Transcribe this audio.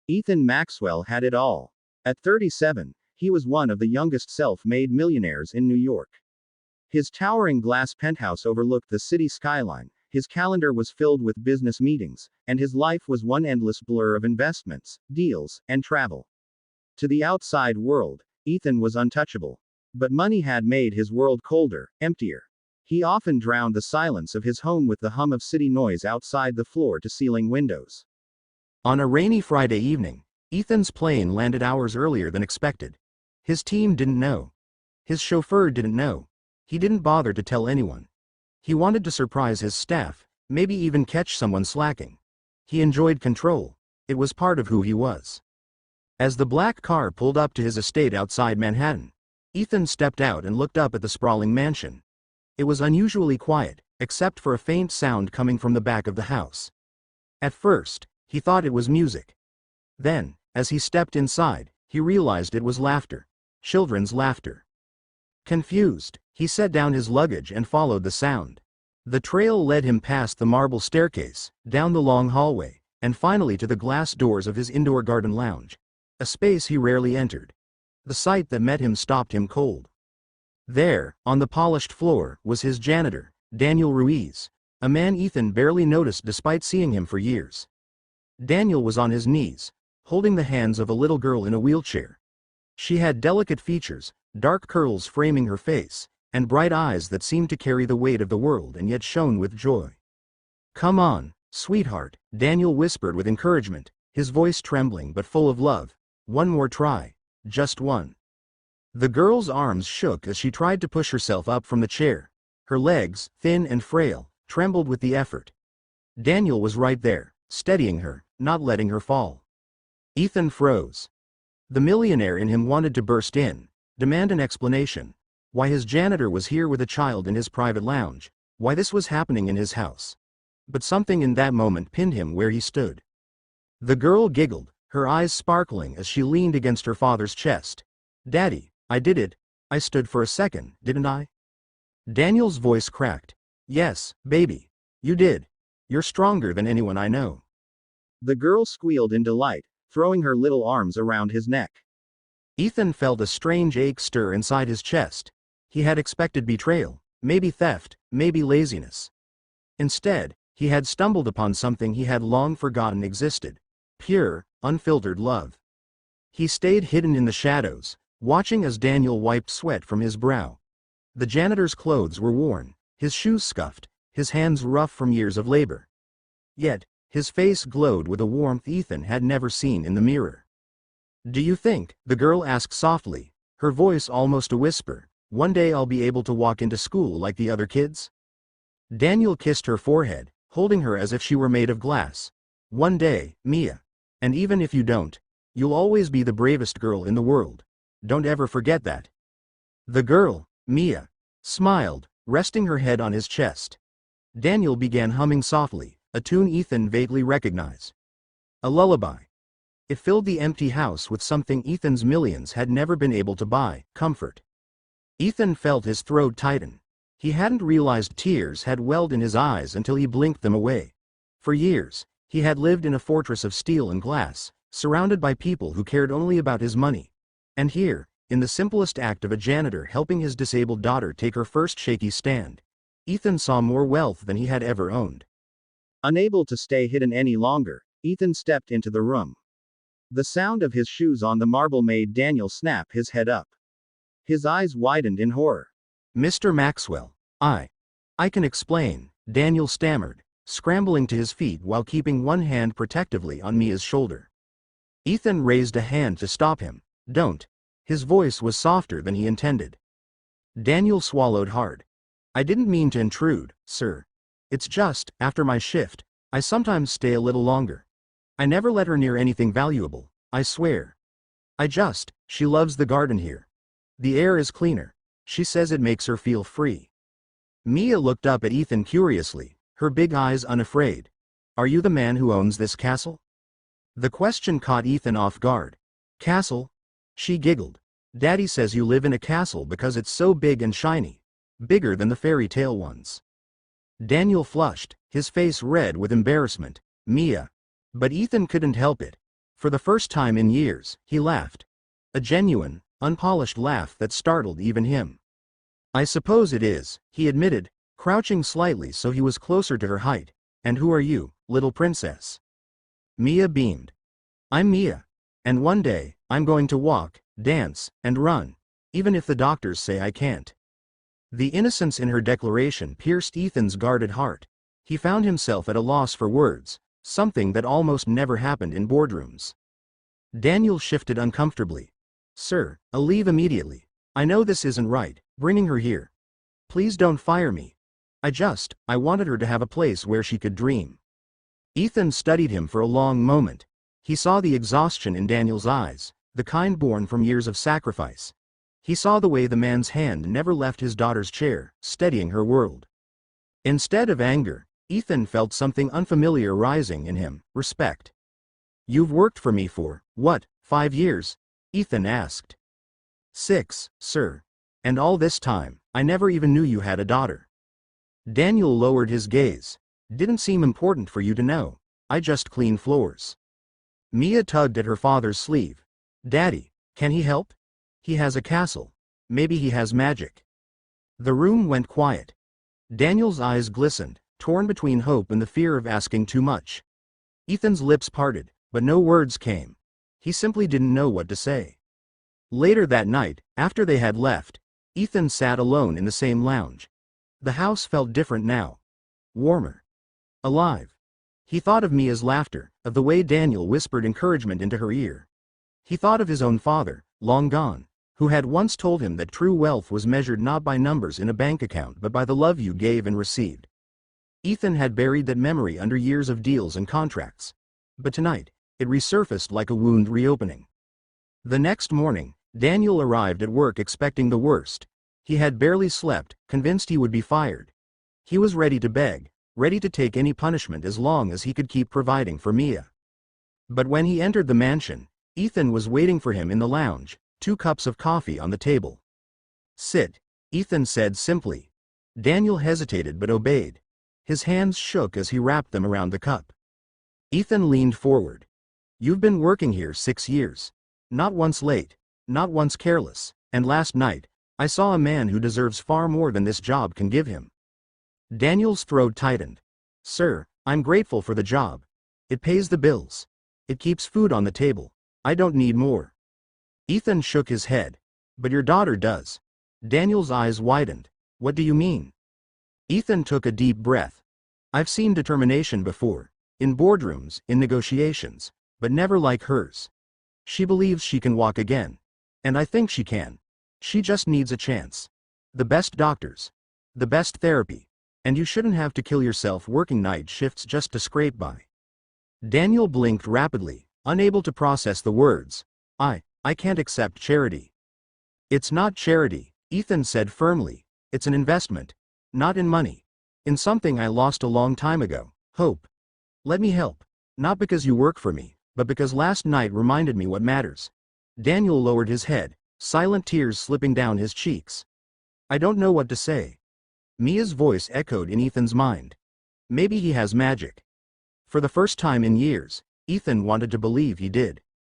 Ethan Maxwell had it all. At 37, he was one of the youngest self-made millionaires in New York. His towering glass penthouse overlooked the city skyline, his calendar was filled with business meetings, and his life was one endless blur of investments, deals, and travel. To the outside world, Ethan was untouchable. But money had made his world colder, emptier. He often drowned the silence of his home with the hum of city noise outside the floor-to-ceiling windows. On a rainy Friday evening, Ethan's plane landed hours earlier than expected. His team didn't know. His chauffeur didn't know. He didn't bother to tell anyone. He wanted to surprise his staff, maybe even catch someone slacking. He enjoyed control. It was part of who he was. As the black car pulled up to his estate outside Manhattan, Ethan stepped out and looked up at the sprawling mansion. It was unusually quiet, except for a faint sound coming from the back of the house. At first, he thought it was music. Then, as he stepped inside, he realized it was laughter. Children's laughter. Confused, he set down his luggage and followed the sound. The trail led him past the marble staircase, down the long hallway, and finally to the glass doors of his indoor garden lounge. A space he rarely entered. The sight that met him stopped him cold. There, on the polished floor, was his janitor, Daniel Ruiz, a man Ethan barely noticed despite seeing him for years. Daniel was on his knees, holding the hands of a little girl in a wheelchair. She had delicate features, dark curls framing her face, and bright eyes that seemed to carry the weight of the world and yet shone with joy. "Come on, sweetheart," Daniel whispered with encouragement, his voice trembling but full of love. "One more try. Just one." The girl's arms shook as she tried to push herself up from the chair. Her legs, thin and frail, trembled with the effort. Daniel was right there, steadying her, not letting her fall. Ethan froze. The millionaire in him wanted to burst in, demand an explanation. Why his janitor was here with a child in his private lounge, why this was happening in his house. But something in that moment pinned him where he stood. The girl giggled, her eyes sparkling as she leaned against her father's chest. "Daddy, I did it. I stood for a second, didn't I?" Daniel's voice cracked. "Yes, baby. You did. You're stronger than anyone I know." The girl squealed in delight, throwing her little arms around his neck. Ethan felt a strange ache stir inside his chest. He had expected betrayal, maybe theft, maybe laziness. Instead, he had stumbled upon something he had long forgotten existed. Pure, unfiltered love. He stayed hidden in the shadows, watching as Daniel wiped sweat from his brow. The janitor's clothes were worn, his shoes scuffed, his hands rough from years of labor. Yet, his face glowed with a warmth Ethan had never seen in the mirror. "Do you think," the girl asked softly, her voice almost a whisper, "one day I'll be able to walk into school like the other kids?" Daniel kissed her forehead, holding her as if she were made of glass. "One day, Mia. And even if you don't, you'll always be the bravest girl in the world. Don't ever forget that." The girl, Mia, smiled, resting her head on his chest. Daniel began humming softly, a tune Ethan vaguely recognized. A lullaby. It filled the empty house with something Ethan's millions had never been able to buy: comfort. Ethan felt his throat tighten. He hadn't realized tears had welled in his eyes until he blinked them away. For years, he had lived in a fortress of steel and glass, surrounded by people who cared only about his money. And here, in the simplest act of a janitor helping his disabled daughter take her first shaky stand, Ethan saw more wealth than he had ever owned. Unable to stay hidden any longer, Ethan stepped into the room. The sound of his shoes on the marble made Daniel snap his head up. His eyes widened in horror. "Mr. Maxwell, I can explain," Daniel stammered, scrambling to his feet while keeping one hand protectively on Mia's shoulder. Ethan raised a hand to stop him. "Don't." His voice was softer than he intended. Daniel swallowed hard. "I didn't mean to intrude, sir. It's just, after my shift, I sometimes stay a little longer. I never let her near anything valuable, I swear. She loves the garden here. The air is cleaner. She says it makes her feel free." Mia looked up at Ethan curiously, her big eyes unafraid. "Are you the man who owns this castle?" The question caught Ethan off guard. "Castle?" She giggled. "Daddy says you live in a castle because it's so big and shiny. Bigger than the fairy tale ones." Daniel flushed, his face red with embarrassment. "Mia." But Ethan couldn't help it. For the first time in years, he laughed. A genuine, unpolished laugh that startled even him. I suppose it is, he admitted, crouching slightly so he was closer to her height. And who are you, little princess? Mia beamed. I'm Mia. And one day, I'm going to walk, dance, and run, even if the doctors say I can't. The innocence in her declaration pierced Ethan's guarded heart. He found himself at a loss for words, something that almost never happened in boardrooms. Daniel shifted uncomfortably. Sir, I'll leave immediately. I know this isn't right, bringing her here. Please don't fire me. I wanted her to have a place where she could dream. Ethan studied him for a long moment. He saw the exhaustion in Daniel's eyes, the kind born from years of sacrifice. He saw the way the man's hand never left his daughter's chair, steadying her world. Instead of anger, Ethan felt something unfamiliar rising in him, respect. You've worked for me for, what, 5 years? Ethan asked. 6, sir. And all this time, I never even knew you had a daughter. Daniel lowered his gaze. Didn't seem important for you to know. I just clean floors. Mia tugged at her father's sleeve. Daddy, can he help? He has a castle. Maybe he has magic. The room went quiet. Daniel's eyes glistened, torn between hope and the fear of asking too much. Ethan's lips parted, but no words came. He simply didn't know what to say. Later that night, after they had left, Ethan sat alone in the same lounge. The house felt different now. Warmer. Alive. He thought of Mia's laughter, of the way Daniel whispered encouragement into her ear. He thought of his own father, long gone, who had once told him that true wealth was measured not by numbers in a bank account but by the love you gave and received. Ethan had buried that memory under years of deals and contracts. But tonight, it resurfaced like a wound reopening. The next morning, Daniel arrived at work expecting the worst. He had barely slept, convinced he would be fired. He was ready to beg, ready to take any punishment as long as he could keep providing for Mia. But when he entered the mansion, Ethan was waiting for him in the lounge, 2 cups of coffee on the table. Sit, Ethan said simply. Daniel hesitated but obeyed. His hands shook as he wrapped them around the cup. Ethan leaned forward. You've been working here 6 years. Not once late, not once careless, and last night, I saw a man who deserves far more than this job can give him. Daniel's throat tightened. Sir, I'm grateful for the job. It pays the bills. It keeps food on the table. I don't need more. Ethan shook his head. But your daughter does. Daniel's eyes widened. What do you mean? Ethan took a deep breath. I've seen determination before. In boardrooms, in negotiations. But never like hers. She believes she can walk again. And I think she can. She just needs a chance. The best doctors. The best therapy. And you shouldn't have to kill yourself working night shifts just to scrape by. Daniel blinked rapidly, unable to process the words. I can't accept charity. It's not charity, Ethan said firmly. It's an investment. Not in money. In something I lost a long time ago, hope. Let me help. Not because you work for me, but because last night reminded me what matters. Daniel lowered his head, silent tears slipping down his cheeks. I don't know what to say. Mia's voice echoed in Ethan's mind. Maybe he has magic. For the first time in years, Ethan wanted to believe he did.